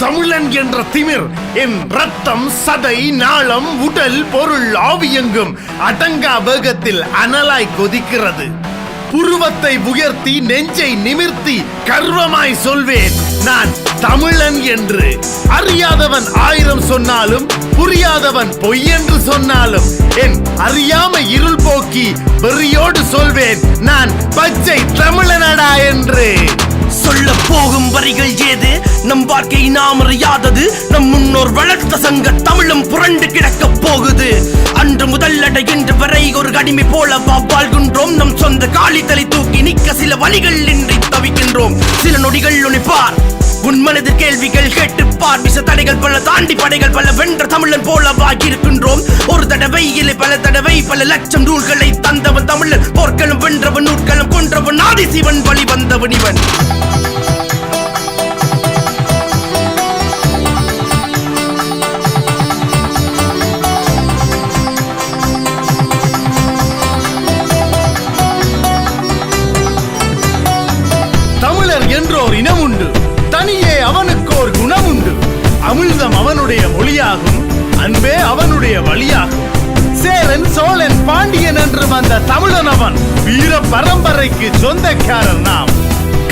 தமிழன் என்ற திமிர் என் ரத்தம் சதை நாளம் உடல் பொருள் ஆவியெங்கும் அடங்கா வேகத்தில் அனலாய் கொதிக்கிறது. புருவத்தை உயர்த்தி நெஞ்சை நிமிர்த்தி கர்வமாய் சொல்வேன் நான் தமிழன் என்று. அறியாதவன் ஆயிரம் சொன்னாலும் புரியாதவன் பொய் என்று சொன்னாலும் என் அறியாமை இருள் போக்கி வெறியோடு சொல்வேன் நான் பச்சை தமிழனடா என்று. சொல்ல போகும் வரிகள் ஏது நம் வாழ்க்கை நாம் அறியாதது. நம் முன்னோர் வளர்த்த சங்க தமிழும் புரண்டு கிடக்க போகுது. அன்று முதல் இன்று வரை ஒரு அடிமை போல வாழ்கின்றோம். நம் சொந்த காலித்தலை தூக்கி நிற்க சில வழிகள் இன்றி தவிக்கின்றோம். சில நொடிகள் உழைப்பார் உன் மனதில் கேள்விகள் கேட்டுப்பார். விச தடைகள் பல தாண்டி படைகள் பல வென்ற தமிழன் போல வாகியிருக்கின்றோம். ஒரு தடவை இல்லை பல தடவை பல லட்சம் நூல்களை தந்தவன் தமிழன். போர்க்களம் வென்றவன் நூற்களம் கொன்றவன் ஆதிசிவன் வழி வந்தவன் இவன். தமிழர் என்றோர் இனம் உண்டு, தனியே அவனுக்கோர் குணம் உண்டு. அமிழ்தம் அவனுடைய மொழியாகும், அன்பே அவனுடைய வழியாகும். சேரன் சோழன் பாண்டியன் என்று வந்த தமிழன் அவன். வீர பரம்பரைக்கு சொந்தக்காரர் நாம்.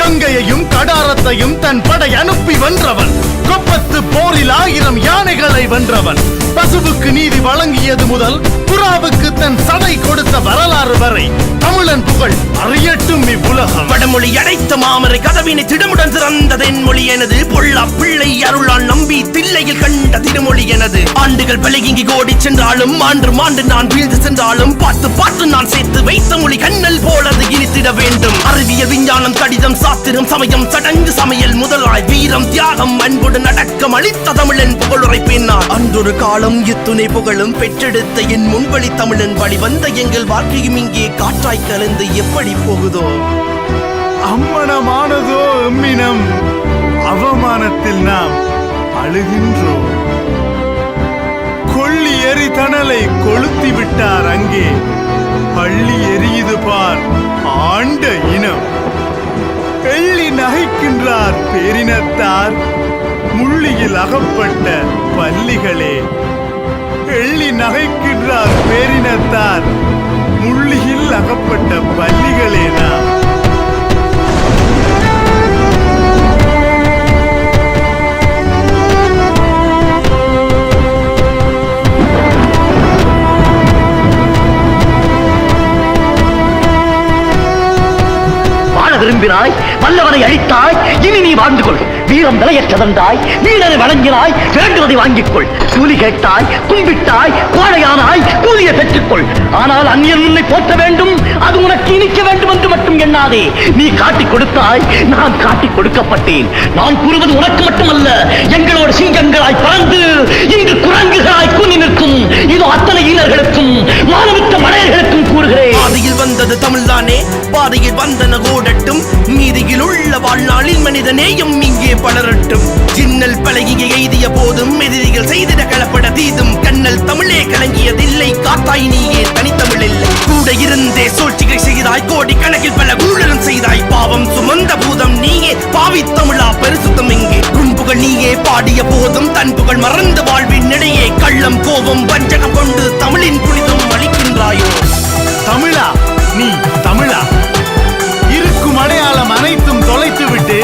கங்கையையும் கடாரத்தையும் தன் படை அனுப்பி வென்றவன். கொப்பத்து போரில் 1000 யானைகளை வென்றவன். பசுவுக்கு நீதி வழங்கியது முதல் புறாவுக்கு தன் சதை கொடுத்த வரலாறு வரை தமிழன் புகழ் அறியட்டும் இவ்வுலகம். வடமொழி அடைத்த மாமரை கதவினை திடமுடன் திறந்தது என் மொழி எனது. பொல்லா பிள்ளை அருளால் நம்பி தில்லையில் கண்ட திருமொழி எனது. ஆண்டுகள் பலகிங்கி கோடி சென்றாலும் ஆண்டு மாண்டு நான் வீழ்ந்து சென்றாலும் பார்த்து பார்த்து நான் சேர்த்து வைத்த மொழி கண்ணல் போலது இனித்திட வேண்டும். அறிவியல் விஞ்ஞானம் கடிதம் சாத்திரம் சமயம் சடங்கு சமையல் முதலாய் வீரம் தியாகம் அன்புடன் அடக்கம் அளித்த தமிழன் புகழுரைப்பேன் நான். அன்றொரு காலம் இத்துணை புகழும் பெற்றெடுத்த என் முன்வழி தமிழன் வழி வந்த எங்கள் வாழ்க்கையும் இங்கே காற்றாய் கலந்து எப்படி போகுதோ. அம்மனமானதோ எம்மினம், அவமானத்தில் நாம் அழுகின்றோம். கொள்ளி எரி தணலை கொளுத்தி விட்டார் அங்கே. பள்ளி எரியுது பார் ஆண்ட இனம். எள்ளி நகைக்கின்றார் பேரினத்தார், முள்ளியில் அகப்பட்ட பள்ளிகளே. எள்ளி நகைக்கின்றார் பேரினத்தார், முள்ளியில் அகப்பட்ட பள்ளிகளே நாம். விரும்பினாய், வல்லவனை அழித்தாய், இனி நீ வாழ்ந்து கொள். வீரம் விலையற்றதந்தாய், வீரனை வழங்கினாய், வேண்டுவதை வாங்கிக் கொள். கூலி கேட்டாய், கும்பிட்டாய், கோழையானாய், கூலியை பெற்றுக்கொள். ஆனால் அந்நியன் உன்னை போற்ற வேண்டும், அது உனக்கு இனிக்க வேண்டும் என்று மட்டும் எண்ணாதே. நீ காட்டிக் கொடுத்தாய், நான் காட்டிக் கொடுக்கப்பட்டேன். நான் கூறுவது உனக்கு மட்டுமல்ல, எங்களோட சிங்கங்களாய் பறந்து இங்கு குரங்குகளாய் கூனி நிற்கும் இது அத்தனை ஈனர்களுக்கும் மானவித்த மலையர்களுக்கும் கூறுகிறேன். பாதையில் வந்தது தமிழ்தானே, பாதையில் வந்தன கோடட்டும். மீதியில் உள்ள வாழ்நாளில் மனித நேயம் இங்கே பலரட்டும். சின்னல் பழகிய எய்திய போதும் எதிரிகள் செய்திட கலப்பட தீதும். கண்ணல் தமிழே கலங்கியதில்லை, காத்தாய் நீயே தனித்தமிழில்லை. கூட இருந்தே சூழ்ச்சிகள் செய்தாய், கோடி கணக்கில் பல ஊழலும் செய்தாய். பாவம் சுமந்த பூதம் நீயே, பாவி தமிழா பரிசுத்தம் எங்கே. குன்புகள் நீயே பாடிய போதும் தன் புகழ் மறந்து வாழ்வின் இடையே கள்ளம் கோபம் வஞ்சகம் கொண்டு தமிழின் புனிதம் அளிக்கின்றாயோ. தமிழா, நீ தமிழா? இருக்கும் அடையாளம் அனைத்தும் தொலைத்து விட்டு